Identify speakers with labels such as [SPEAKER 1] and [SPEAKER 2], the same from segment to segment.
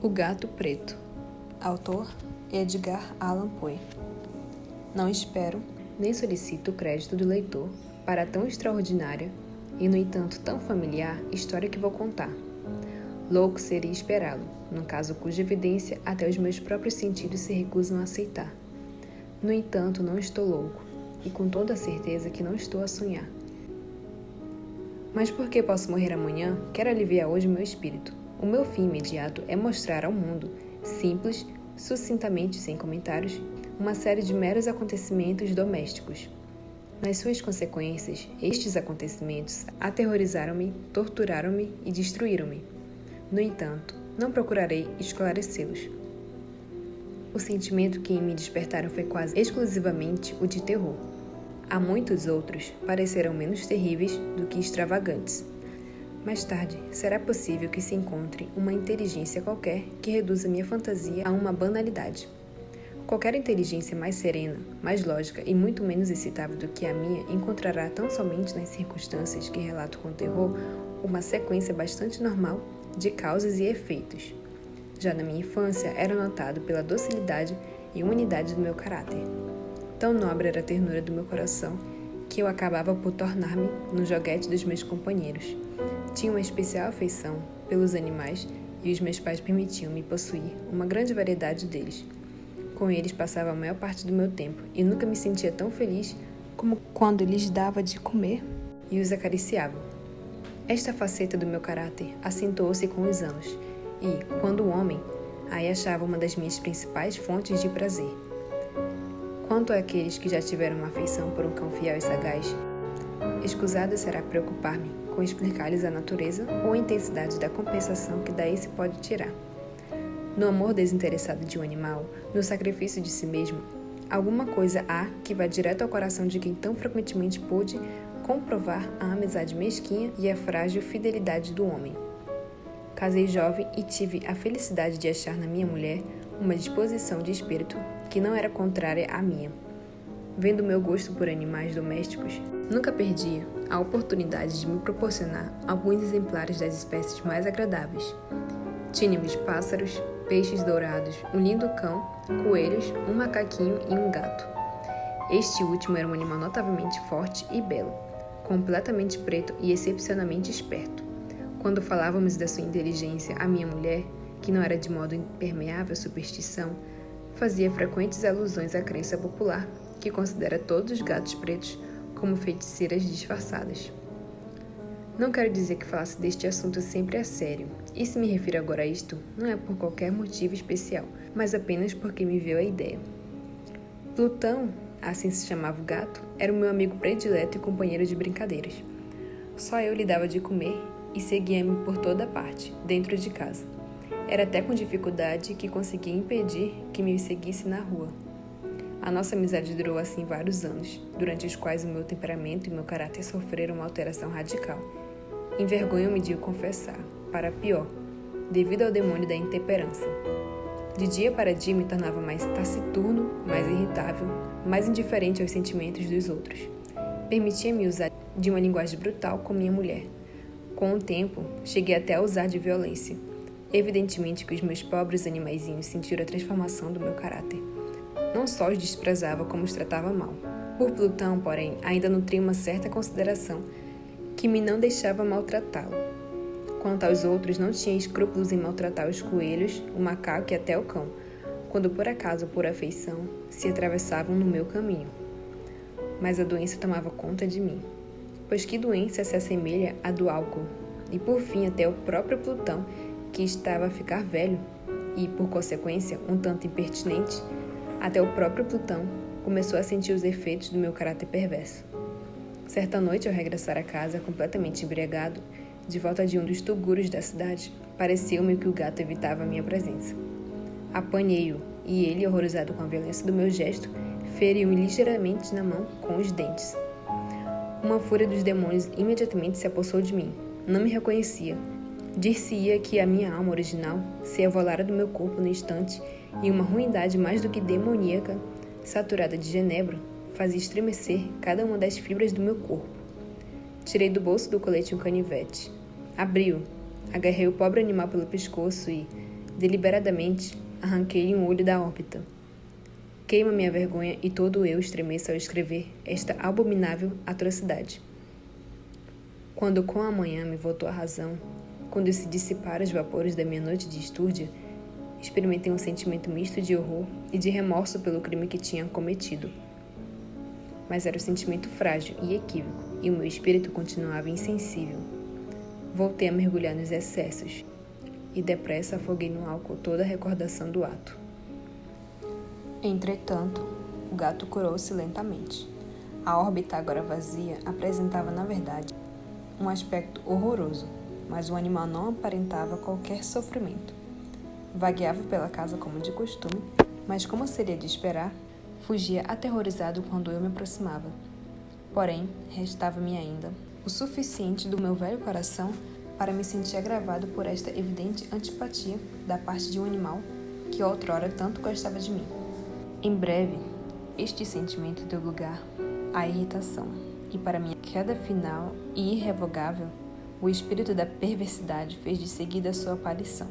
[SPEAKER 1] O Gato Preto. Autor Edgar Allan Poe. Não espero, nem solicito o crédito do leitor para a tão extraordinária e, no entanto, tão familiar história que vou contar. Louco seria esperá-lo, num caso cuja evidência até os meus próprios sentidos se recusam a aceitar. No entanto, não estou louco, e com toda a certeza que não estou a sonhar. Mas porque posso morrer amanhã, quero aliviar hoje o meu espírito. O meu fim imediato é mostrar ao mundo, simples, sucintamente sem comentários, uma série de meros acontecimentos domésticos. Nas suas consequências, estes acontecimentos aterrorizaram-me, torturaram-me e destruíram-me. No entanto, não procurarei esclarecê-los. O sentimento que em mim despertaram foi quase exclusivamente o de terror. Há muitos outros parecerão menos terríveis do que extravagantes. Mais tarde, será possível que se encontre uma inteligência qualquer que reduza minha fantasia a uma banalidade. Qualquer inteligência mais serena, mais lógica e muito menos excitável do que a minha encontrará tão somente nas circunstâncias que relato com terror uma sequência bastante normal de causas e efeitos. Já na minha infância era notado pela docilidade e unidade do meu caráter. Tão nobre era a ternura do meu coração que eu acabava por tornar-me no joguete dos meus companheiros. Tinha uma especial afeição pelos animais e os meus pais permitiam-me possuir uma grande variedade deles. Com eles passava a maior parte do meu tempo e nunca me sentia tão feliz como quando lhes dava de comer e os acariciava. Esta faceta do meu caráter acentuou-se com os anos e, quando o homem, aí achava uma das minhas principais fontes de prazer. Quanto àqueles que já tiveram uma afeição por um cão fiel e sagaz, escusado será preocupar-me com explicar-lhes a natureza ou a intensidade da compensação que daí se pode tirar. No amor desinteressado de um animal, no sacrifício de si mesmo, alguma coisa há que vá direto ao coração de quem tão frequentemente pôde comprovar a amizade mesquinha e a frágil fidelidade do homem. Casei jovem e tive a felicidade de achar na minha mulher uma disposição de espírito que não era contrária à minha. Vendo meu gosto por animais domésticos, nunca perdia a oportunidade de me proporcionar alguns exemplares das espécies mais agradáveis. Tínhamos pássaros, peixes dourados, um lindo cão, coelhos, um macaquinho e um gato. Este último era um animal notavelmente forte e belo, completamente preto e excepcionalmente esperto. Quando falávamos da sua inteligência à minha mulher, que não era de modo impermeável à superstição, fazia frequentes alusões à crença popular, que considera todos os gatos pretos como feiticeiras disfarçadas. Não quero dizer que falasse deste assunto sempre a sério, e se me refiro agora a isto, não é por qualquer motivo especial, mas apenas porque me veio a ideia. Plutão, assim se chamava o gato, era o meu amigo predileto e companheiro de brincadeiras. Só eu lhe dava de comer e seguia-me por toda parte, dentro de casa. Era até com dificuldade que conseguia impedir que me seguisse na rua. A nossa amizade durou assim vários anos, durante os quais o meu temperamento e meu caráter sofreram uma alteração radical. Envergonho-me de o confessar, para pior, devido ao demônio da intemperança. De dia para dia me tornava mais taciturno, mais irritável, mais indiferente aos sentimentos dos outros. Permitia-me usar de uma linguagem brutal com minha mulher. Com o tempo, cheguei até a usar de violência. Evidentemente que os meus pobres animaizinhos sentiram a transformação do meu caráter. Não só os desprezava, como os tratava mal. Por Plutão, porém, ainda nutria uma certa consideração que me não deixava maltratá-lo. Quanto aos outros, não tinha escrúpulos em maltratar os coelhos, o macaco e até o cão, quando por acaso ou por afeição se atravessavam no meu caminho. Mas a doença tomava conta de mim. Pois que doença se assemelha à do álcool? E por fim até o próprio Plutão, que estava a ficar velho e, por consequência, um tanto impertinente, até o próprio Plutão começou a sentir os efeitos do meu caráter perverso. Certa noite, ao regressar a casa, completamente embriagado, de volta de um dos tugúrios da cidade, pareceu-me que o gato evitava a minha presença. Apanhei-o, e ele, horrorizado com a violência do meu gesto, feriu-me ligeiramente na mão com os dentes. Uma fúria dos demônios imediatamente se apossou de mim. Não me reconhecia. Dir-se-ia que a minha alma original se evolara do meu corpo no instante e uma ruindade mais do que demoníaca, saturada de genebro, fazia estremecer cada uma das fibras do meu corpo. Tirei do bolso do colete um canivete. Abri-o, agarrei o pobre animal pelo pescoço e, Deliberadamente, arranquei-lhe um olho da órbita. Queima minha vergonha e todo eu estremeço ao escrever esta abominável atrocidade. Quando com a manhã me voltou a razão, quando se dissiparam os vapores da minha noite de estúrdia, experimentei um sentimento misto de horror e de remorso pelo crime que tinha cometido. Mas era um sentimento frágil e equívoco, e o meu espírito continuava insensível. Voltei a mergulhar nos excessos, e depressa afoguei no álcool toda a recordação do ato. Entretanto, o gato curou-se lentamente. A órbita, agora vazia, apresentava, na verdade, um aspecto horroroso, mas o animal não aparentava qualquer sofrimento. Vagueava pela casa como de costume, mas, como seria de esperar, fugia aterrorizado quando eu me aproximava. Porém, restava-me ainda o suficiente do meu velho coração para me sentir agravado por esta evidente antipatia da parte de um animal que outrora tanto gostava de mim. Em breve, este sentimento deu lugar à irritação, e para minha queda final e irrevogável, o espírito da perversidade fez de seguida sua aparição.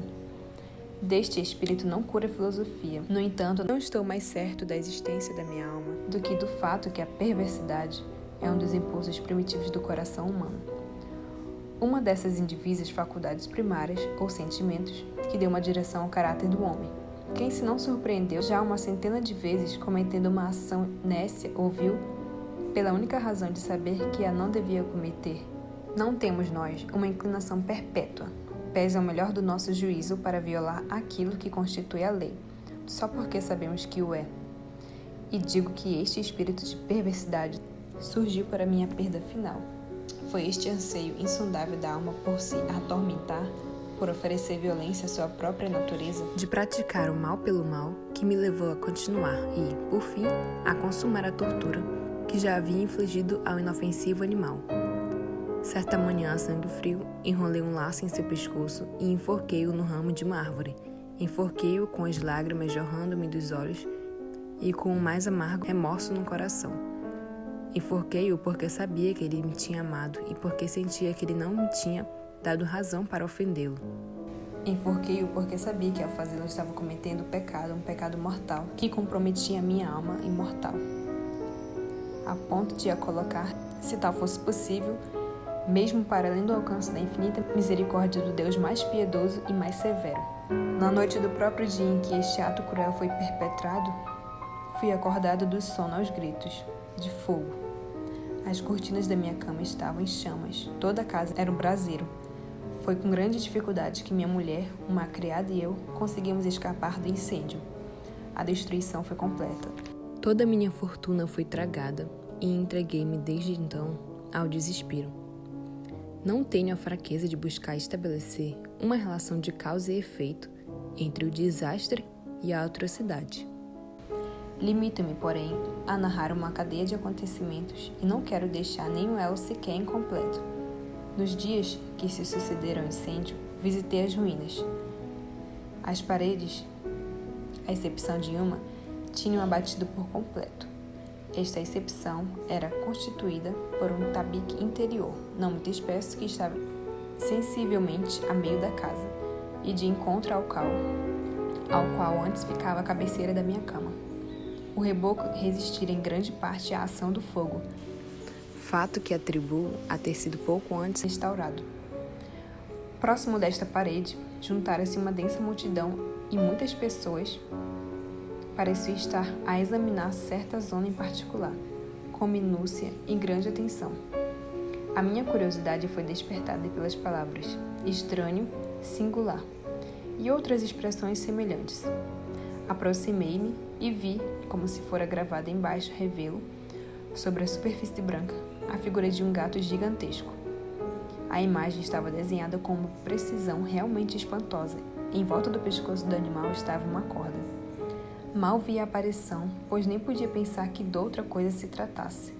[SPEAKER 1] Deste espírito não cura a filosofia. No entanto, não estou mais certo da existência da minha alma do que do fato que a perversidade é um dos impulsos primitivos do coração humano. Uma dessas indivisas faculdades primárias, ou sentimentos, que deu uma direção ao caráter do homem. Quem se não surpreendeu já uma centena de vezes cometendo uma ação nécia ou vil, pela única razão de saber que a não devia cometer? Não temos nós uma inclinação perpétua, pese ao melhor do nosso juízo para violar aquilo que constitui a lei, só porque sabemos que o é. E digo que este espírito de perversidade surgiu para minha perda final. Foi este anseio insondável da alma por se atormentar, por oferecer violência à sua própria natureza, de praticar o mal pelo mal, que me levou a continuar e, por fim, a consumar a tortura que já havia infligido ao inofensivo animal. Certa manhã, a sangue frio, enrolei um laço em seu pescoço e enforquei-o no ramo de uma árvore. Enforquei-o com as lágrimas jorrando-me dos olhos e com o mais amargo remorso no coração. Enforquei-o porque sabia que ele me tinha amado e porque sentia que ele não me tinha dado razão para ofendê-lo. Enforquei-o porque sabia que ao fazê-lo estava cometendo um pecado mortal, que comprometia a minha alma imortal, a ponto de a colocar, se tal fosse possível, mesmo para além do alcance da infinita misericórdia do Deus mais piedoso e mais severo. Na noite do próprio dia em que este ato cruel foi perpetrado, fui acordado do sono aos gritos de fogo. As cortinas da minha cama estavam em chamas, toda a casa era um braseiro. Foi com grande dificuldade que minha mulher, uma criada e eu conseguimos escapar do incêndio. A destruição foi completa. Toda a minha fortuna foi tragada e entreguei-me desde então ao desespero. Não tenho a fraqueza de buscar estabelecer uma relação de causa e efeito entre o desastre e a atrocidade. Limito-me, porém, a narrar uma cadeia de acontecimentos e não quero deixar nenhum elo sequer incompleto. Nos dias que se sucederam ao incêndio, visitei as ruínas. As paredes, à exceção de uma, tinham abatido por completo. Esta exceção era constituída por um tabique interior, não muito espesso, que estava sensivelmente a meio da casa e de encontro ao qual antes ficava a cabeceira da minha cama. O reboco resistira em grande parte à ação do fogo, fato que atribuo a ter sido pouco antes restaurado. Próximo desta parede, juntara-se uma densa multidão e muitas pessoas pareciam estar a examinar certa zona em particular, com minúcia e grande atenção. A minha curiosidade foi despertada pelas palavras estranho, singular e outras expressões semelhantes. Aproximei-me e vi, como se fora gravada embaixo revelo, sobre a superfície branca, a figura de um gato gigantesco. A imagem estava desenhada com uma precisão realmente espantosa. Em volta do pescoço do animal estava uma corda. Mal vi a aparição, pois nem podia pensar que de outra coisa se tratasse.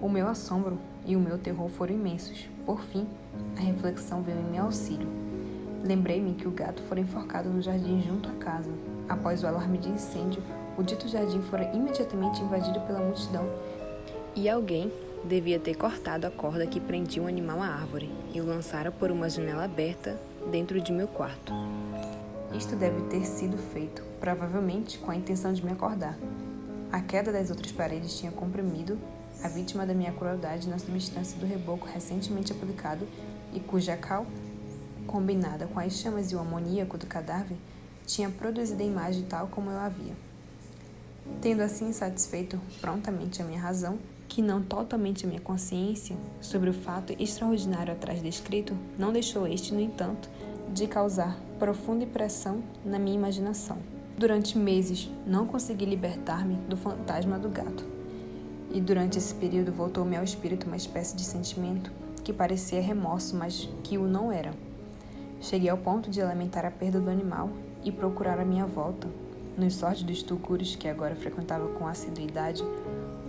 [SPEAKER 1] O meu assombro e o meu terror foram imensos. Por fim, a reflexão veio em meu auxílio. Lembrei-me que o gato fora enforcado no jardim junto à casa. Após o alarme de incêndio, o dito jardim fora imediatamente invadido pela multidão e alguém devia ter cortado a corda que prendia o animal à árvore e o lançara por uma janela aberta dentro de meu quarto. Isto deve ter sido feito, provavelmente, com a intenção de me acordar. A queda das outras paredes tinha comprimido a vítima da minha crueldade na substância do reboco recentemente aplicado e cuja cal, combinada com as chamas e o amoníaco do cadáver, tinha produzido a imagem tal como eu a via. Tendo assim satisfeito prontamente a minha razão, que não totalmente a minha consciência, sobre o fato extraordinário atrás descrito, não deixou este, no entanto, de causar profunda impressão na minha imaginação. Durante meses, não consegui libertar-me do fantasma do gato. E durante esse período voltou-me ao espírito uma espécie de sentimento que parecia remorso, mas que o não era. Cheguei ao ponto de lamentar a perda do animal e procurar à minha volta, nos sórdidos tulgures que agora frequentava com assiduidade,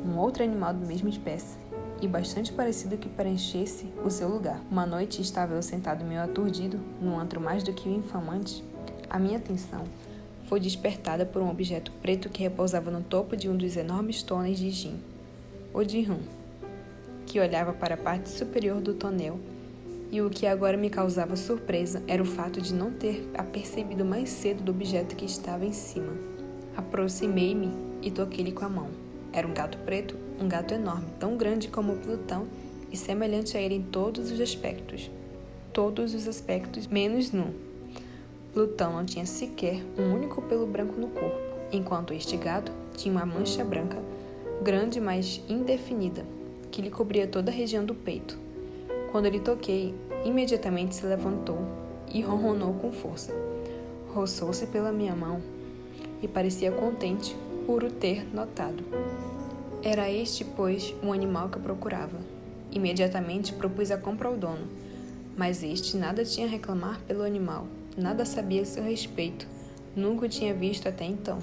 [SPEAKER 1] um outro animal da mesma espécie, e bastante parecido que preenchesse o seu lugar. Uma noite estava eu sentado meio aturdido, num antro mais do que infamante. A minha atenção foi despertada por um objeto preto que repousava no topo de um dos enormes tonéis de gin, ou de rum, que olhava para a parte superior do tonel, e o que agora me causava surpresa era o fato de não ter apercebido mais cedo do objeto que estava em cima. Aproximei-me e toquei-lhe com a mão. Era um gato preto, um gato enorme, tão grande como Plutão e semelhante a ele em todos os aspectos. Todos os aspectos, menos num. Plutão não tinha sequer um único pelo branco no corpo, enquanto este gato tinha uma mancha branca, grande mas indefinida, que lhe cobria toda a região do peito. Quando lhe toquei, imediatamente se levantou e ronronou com força. Roçou-se pela minha mão e parecia contente por o ter notado. Era este, pois, o animal que eu procurava. Imediatamente propus a compra ao dono, mas este nada tinha a reclamar pelo animal, nada sabia a seu respeito, nunca o tinha visto até então.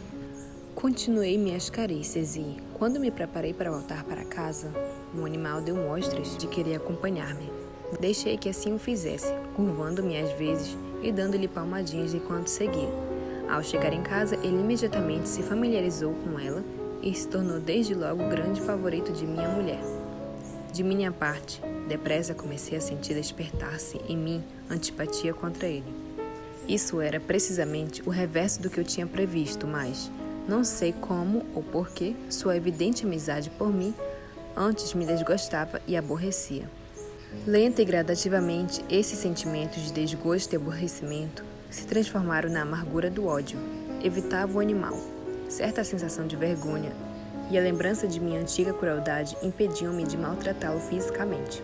[SPEAKER 1] Continuei minhas carícias e, quando me preparei para voltar para casa, o animal deu mostras de querer acompanhar-me. Deixei que assim o fizesse, curvando-me às vezes e dando-lhe palmadinhas enquanto seguia. Ao chegar em casa, ele imediatamente se familiarizou com ela e se tornou desde logo o grande favorito de minha mulher. De minha parte, depressa comecei a sentir despertar-se em mim antipatia contra ele. Isso era precisamente o reverso do que eu tinha previsto, mas, não sei como ou porquê, sua evidente amizade por mim antes me desgostava e aborrecia. Lenta e gradativamente, esses sentimentos de desgosto e aborrecimento se transformaram na amargura do ódio. Evitava o animal. Certa sensação de vergonha e a lembrança de minha antiga crueldade impediam-me de maltratá-lo fisicamente.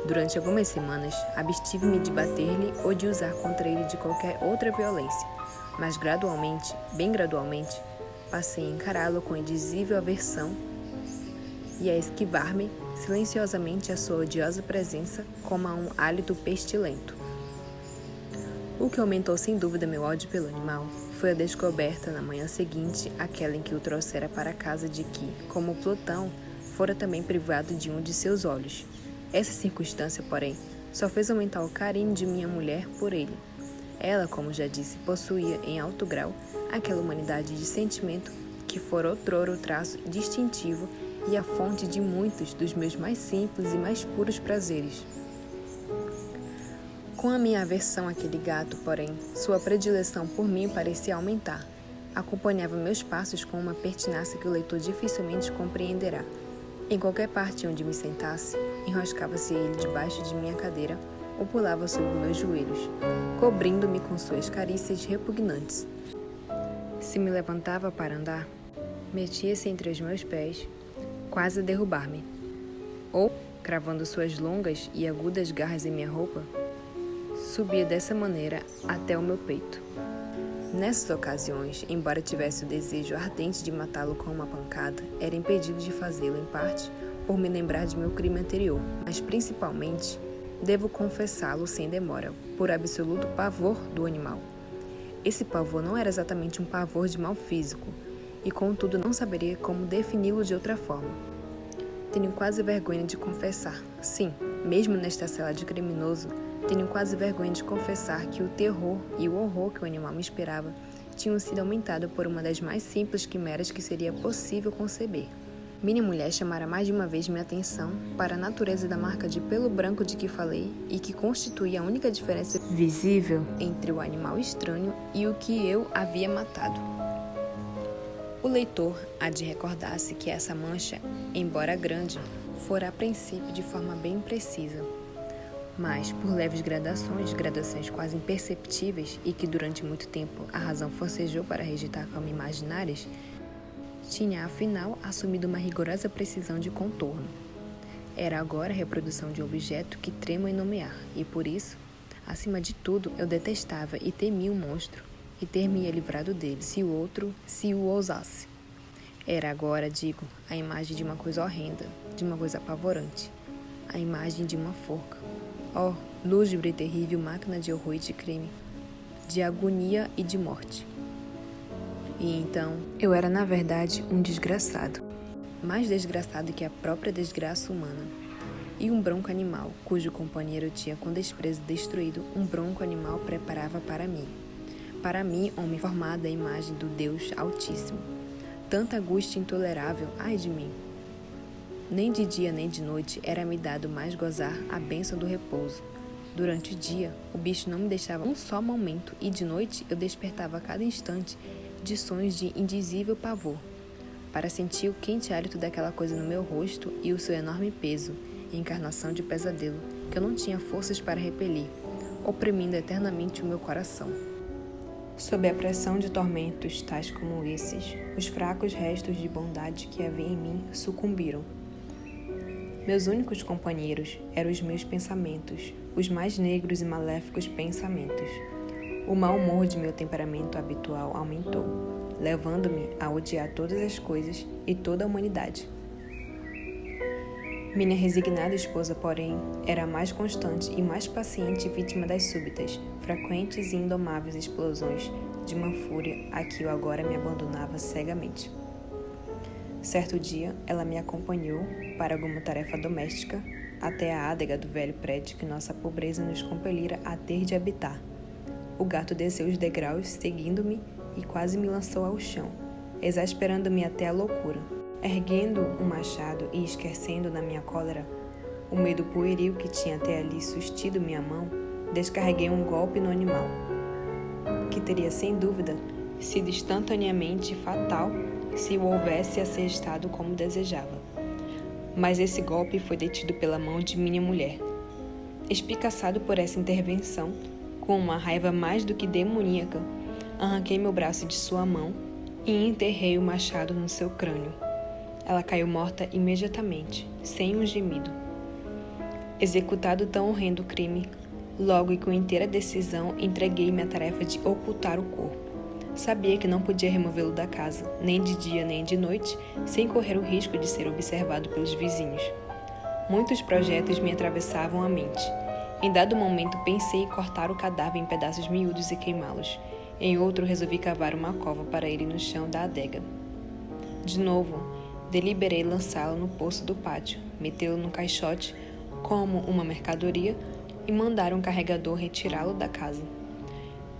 [SPEAKER 1] Durante algumas semanas, abstive-me de bater-lhe ou de usar contra ele de qualquer outra violência, mas gradualmente, bem gradualmente, passei a encará-lo com indizível aversão e a esquivar-me silenciosamente a sua odiosa presença como a um hálito pestilento. O que aumentou sem dúvida meu ódio pelo animal foi a descoberta na manhã seguinte, aquela em que o trouxera para casa, de que, como Plutão, fora também privado de um de seus olhos. Essa circunstância, porém, só fez aumentar o carinho de minha mulher por ele. Ela, como já disse, possuía em alto grau aquela humanidade de sentimento que fora outrora o traço distintivo e a fonte de muitos dos meus mais simples e mais puros prazeres. Com a minha aversão àquele gato, porém, sua predileção por mim parecia aumentar. Acompanhava meus passos com uma pertinácia que o leitor dificilmente compreenderá. Em qualquer parte onde me sentasse, enroscava-se ele debaixo de minha cadeira ou pulava sobre meus joelhos, cobrindo-me com suas carícias repugnantes. Se me levantava para andar, metia-se entre os meus pés, quase a derrubar-me, ou, cravando suas longas e agudas garras em minha roupa, subia dessa maneira até o meu peito. Nessas ocasiões, embora tivesse o desejo ardente de matá-lo com uma pancada, era impedido de fazê-lo, em parte, por me lembrar de meu crime anterior, mas principalmente, devo confessá-lo sem demora, por absoluto pavor do animal. Esse pavor não era exatamente um pavor de mal físico, e contudo não saberia como defini-lo de outra forma. Tenho quase vergonha de confessar, sim, mesmo nesta cela de criminoso, tenho quase vergonha de confessar que o terror e o horror que o animal me esperava tinham sido aumentados por uma das mais simples quimeras que seria possível conceber. Mini Mulher chamara mais de uma vez minha atenção para a natureza da marca de pelo branco de que falei e que constituía a única diferença visível entre o animal estranho e o que eu havia matado. O leitor há de recordar-se que essa mancha, embora grande, fora a princípio de forma bem precisa, mas por leves gradações quase imperceptíveis e que durante muito tempo a razão forcejou para rejeitar como imaginárias, tinha afinal assumido uma rigorosa precisão de contorno. Era agora a reprodução de um objeto que tremo em nomear, e por isso, acima de tudo, eu detestava e temia o monstro, e ter-me-ia livrado dele, se o ousasse. Era agora, digo, a imagem de uma coisa horrenda, de uma coisa apavorante, a imagem de uma forca. Oh, lúgubre e terrível máquina de horror e de crime, de agonia e de morte. E então, eu era na verdade um desgraçado, mais desgraçado que a própria desgraça humana, e um bronco animal, cujo companheiro tinha com desprezo destruído, um bronco animal preparava para mim, homem formado à imagem do Deus Altíssimo. Tanta angústia intolerável, ai de mim! Nem de dia nem de noite era-me dado mais gozar a bênção do repouso. Durante o dia, o bicho não me deixava um só momento, e de noite eu despertava a cada instante de sonhos de indizível pavor, para sentir o quente hálito daquela coisa no meu rosto e o seu enorme peso, encarnação de pesadelo, que eu não tinha forças para repelir, oprimindo eternamente o meu coração. Sob a pressão de tormentos tais como esses, os fracos restos de bondade que havia em mim sucumbiram. Meus únicos companheiros eram os meus pensamentos, os mais negros e maléficos pensamentos. O mau humor de meu temperamento habitual aumentou, levando-me a odiar todas as coisas e toda a humanidade. Minha resignada esposa, porém, era a mais constante e mais paciente vítima das súbitas, frequentes e indomáveis explosões de uma fúria a que eu agora me abandonava cegamente. Certo dia, ela me acompanhou para alguma tarefa doméstica até a adega do velho prédio que nossa pobreza nos compelira a ter de habitar. O gato desceu os degraus, seguindo-me, e quase me lançou ao chão, exasperando-me até a loucura. Erguendo um machado e esquecendo na minha cólera o medo pueril que tinha até ali sustido minha mão, descarreguei um golpe no animal, que teria sem dúvida sido instantaneamente fatal se o houvesse assestado como desejava. Mas esse golpe foi detido pela mão de minha mulher. Espicaçado por essa intervenção, com uma raiva mais do que demoníaca, arranquei meu braço de sua mão e enterrei o machado no seu crânio. Ela caiu morta imediatamente, sem um gemido. Executado tão horrendo crime, logo e com inteira decisão entreguei-me à tarefa de ocultar o corpo. Sabia que não podia removê-lo da casa, nem de dia nem de noite, sem correr o risco de ser observado pelos vizinhos. Muitos projetos me atravessavam a mente. Em dado momento pensei em cortar o cadáver em pedaços miúdos e queimá-los. Em outro resolvi cavar uma cova para ele no chão da adega. De novo, deliberei lançá-lo no poço do pátio, metê-lo no caixote como uma mercadoria e mandar um carregador retirá-lo da casa.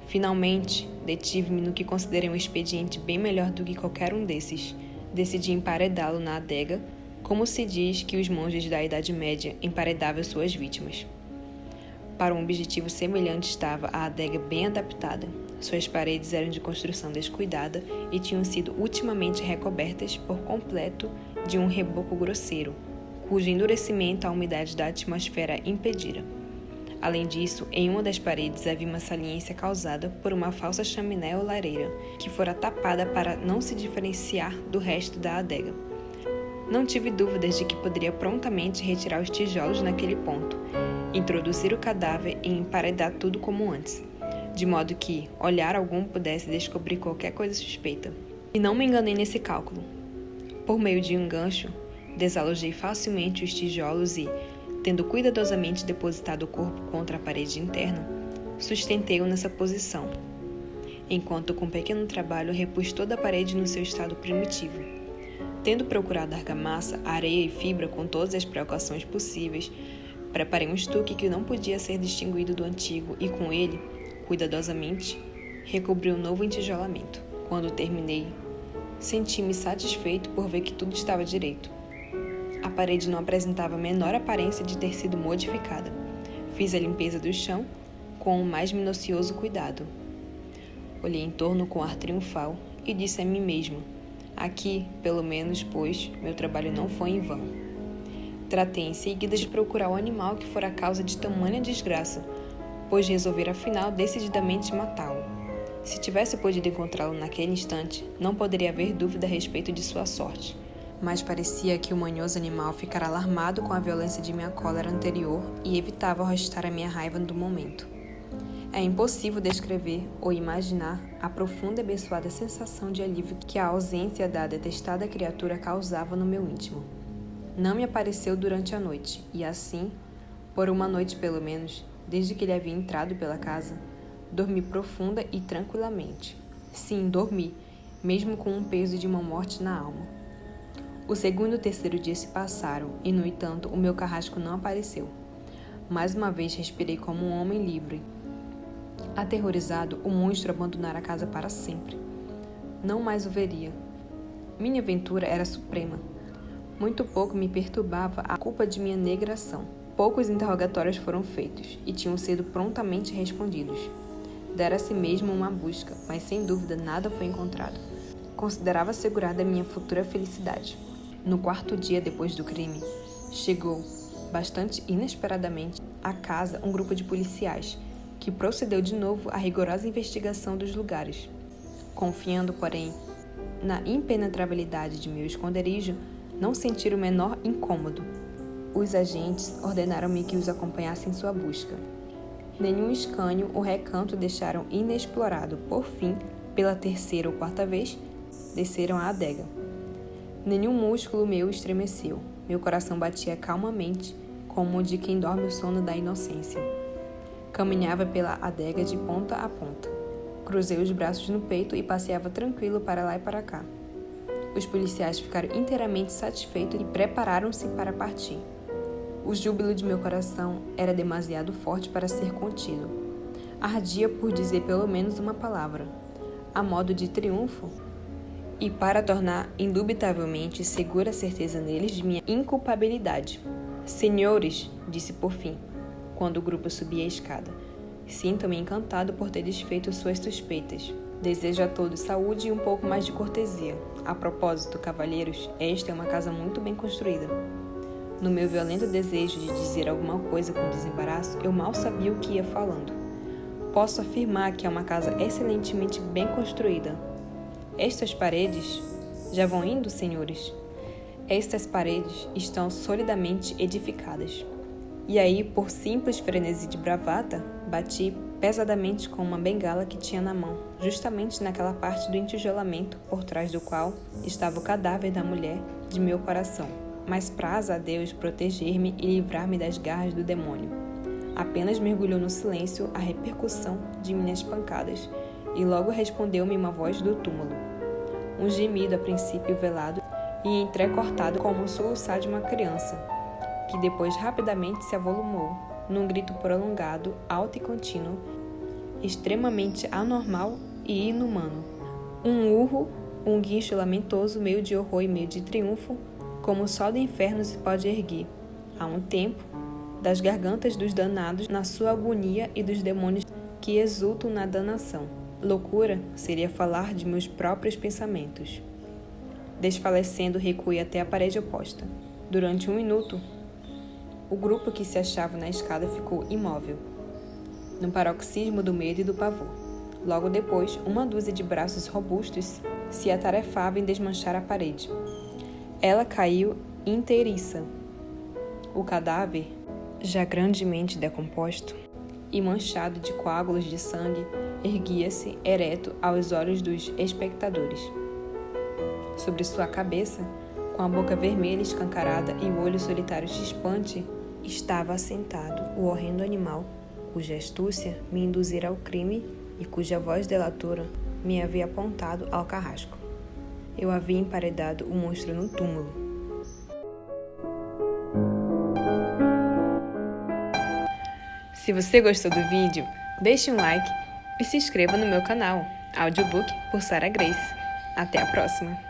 [SPEAKER 1] Finalmente, detive-me no que considerei um expediente bem melhor do que qualquer um desses. Decidi emparedá-lo na adega, como se diz que os monges da Idade Média emparedavam suas vítimas. Para um objetivo semelhante estava a adega bem adaptada. Suas paredes eram de construção descuidada e tinham sido ultimamente recobertas por completo de um reboco grosseiro, cujo endurecimento a umidade da atmosfera impedira. Além disso, em uma das paredes havia uma saliência causada por uma falsa chaminé ou lareira, que fora tapada para não se diferenciar do resto da adega. Não tive dúvidas de que poderia prontamente retirar os tijolos naquele ponto, introduzir o cadáver e emparedar tudo como antes, de modo que olhar algum pudesse descobrir qualquer coisa suspeita. E não me enganei nesse cálculo. Por meio de um gancho, desalojei facilmente os tijolos e, tendo cuidadosamente depositado o corpo contra a parede interna, sustentei-o nessa posição, enquanto com pequeno trabalho repus toda a parede no seu estado primitivo. Tendo procurado argamassa, areia e fibra com todas as precauções possíveis, preparei um estuque que não podia ser distinguido do antigo e com ele, cuidadosamente, recobri um novo entijolamento. Quando terminei, senti-me satisfeito por ver que tudo estava direito. parede não apresentava a menor aparência de ter sido modificada. Fiz a limpeza do chão com o mais minucioso cuidado. Olhei em torno com ar triunfal e disse a mim mesma: aqui, pelo menos, pois, meu trabalho não foi em vão. Tratei em seguida de procurar o animal que fora a causa de tamanha desgraça, pois resolvera afinal decididamente matá-lo. Se tivesse podido encontrá-lo naquele instante, não poderia haver dúvida a respeito de sua sorte. Mas parecia que o manhoso animal ficara alarmado com a violência de minha cólera anterior e evitava arrastar a minha raiva do momento. É impossível descrever ou imaginar a profunda e abençoada sensação de alívio que a ausência da detestada criatura causava no meu íntimo. Não me apareceu durante a noite, e assim, por uma noite pelo menos, desde que ele havia entrado pela casa, dormi profunda e tranquilamente. Sim, dormi, mesmo com um peso de uma morte na alma. O segundo e o terceiro dia se passaram, e, no entanto, o meu carrasco não apareceu. Mais uma vez respirei como um homem livre. Aterrorizado, o monstro abandonara a casa para sempre. Não mais o veria. Minha aventura era suprema. Muito pouco me perturbava a culpa de minha negração. Poucos interrogatórios foram feitos, e tinham sido prontamente respondidos. Dera a si mesmo uma busca, mas sem dúvida nada foi encontrado. Considerava assegurada a minha futura felicidade. No quarto dia depois do crime, chegou, bastante inesperadamente, à casa um grupo de policiais, que procedeu de novo à rigorosa investigação dos lugares. Confiando, porém, na impenetrabilidade de meu esconderijo, não senti o menor incômodo. Os agentes ordenaram-me que os acompanhasse em sua busca. Nenhum escânio ou recanto deixaram inexplorado. Por fim, pela terceira ou quarta vez, desceram à adega. Nenhum músculo meu estremeceu. Meu coração batia calmamente, como o de quem dorme o sono da inocência. Caminhava pela adega de ponta a ponta. Cruzei os braços no peito e passeava tranquilo para lá e para cá. Os policiais ficaram inteiramente satisfeitos e prepararam-se para partir. O júbilo de meu coração era demasiado forte para ser contido. Ardia por dizer pelo menos uma palavra, a modo de triunfo, e para tornar indubitavelmente segura a certeza neles de minha inculpabilidade. Senhores, disse por fim, quando o grupo subia a escada, sinto-me encantado por ter desfeito suas suspeitas. Desejo a todos saúde e um pouco mais de cortesia. A propósito, cavalheiros, esta é uma casa muito bem construída. No meu violento desejo de dizer alguma coisa com desembaraço, eu mal sabia o que ia falando. Posso afirmar que é uma casa excelentemente bem construída. Estas paredes... Já vão indo, senhores? Estas paredes estão solidamente edificadas. E aí, por simples frenesi de bravata, bati pesadamente com uma bengala que tinha na mão, justamente naquela parte do entijolamento por trás do qual estava o cadáver da mulher de meu coração. Mas praza a Deus proteger-me e livrar-me das garras do demônio. Apenas mergulhou no silêncio a repercussão de minhas pancadas, e logo respondeu-me uma voz do túmulo. Um gemido a princípio velado e entrecortado como o soluçar de uma criança, que depois rapidamente se avolumou, num grito prolongado, alto e contínuo, extremamente anormal e inumano. Um urro, um guincho lamentoso, meio de horror e meio de triunfo, como só do inferno se pode erguer, a um tempo, das gargantas dos danados na sua agonia e dos demônios que exultam na danação. Loucura seria falar de meus próprios pensamentos. Desfalecendo, recuei até a parede oposta. Durante 1 minuto, o grupo que se achava na escada ficou imóvel, num paroxismo do medo e do pavor. Logo depois, uma dúzia de braços robustos se atarefava em desmanchar a parede. Ela caiu inteiriça. O cadáver, já grandemente decomposto e manchado de coágulos de sangue, erguia-se ereto aos olhos dos espectadores. Sobre sua cabeça, com a boca vermelha escancarada e o olho solitário chispante, estava assentado o horrendo animal, cuja astúcia me induzira ao crime e cuja voz delatora me havia apontado ao carrasco. Eu havia emparedado o monstro no túmulo. Se você gostou do vídeo, deixe um like e se inscreva no meu canal, Audiobook por Sarah Grace. Até a próxima!